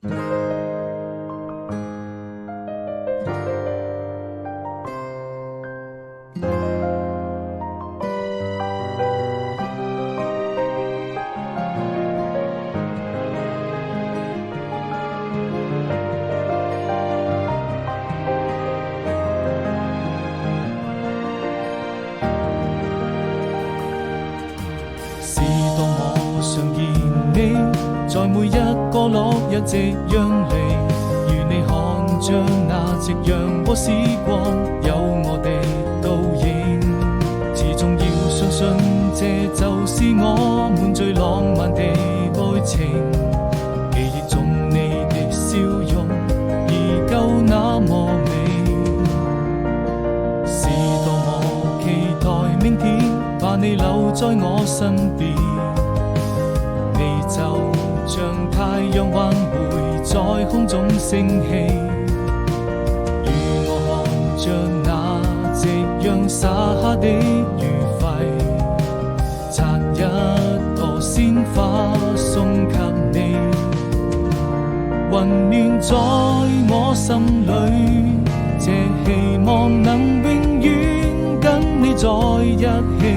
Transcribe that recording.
是當我想見你，在每一個落日夕陽裡，如你看着那夕陽和時光，有我的倒影。始終要相信，這就是我們最浪漫的愛情。記憶中你的笑容，依舊那麼美。是多麼期待明天，把你留在我身邊。你就像太陽還會在空中升起，與我看着那夕陽灑下的餘暉，摘一朵鮮花送給你，溫暖在我心裡，這希望能永遠跟你在一起。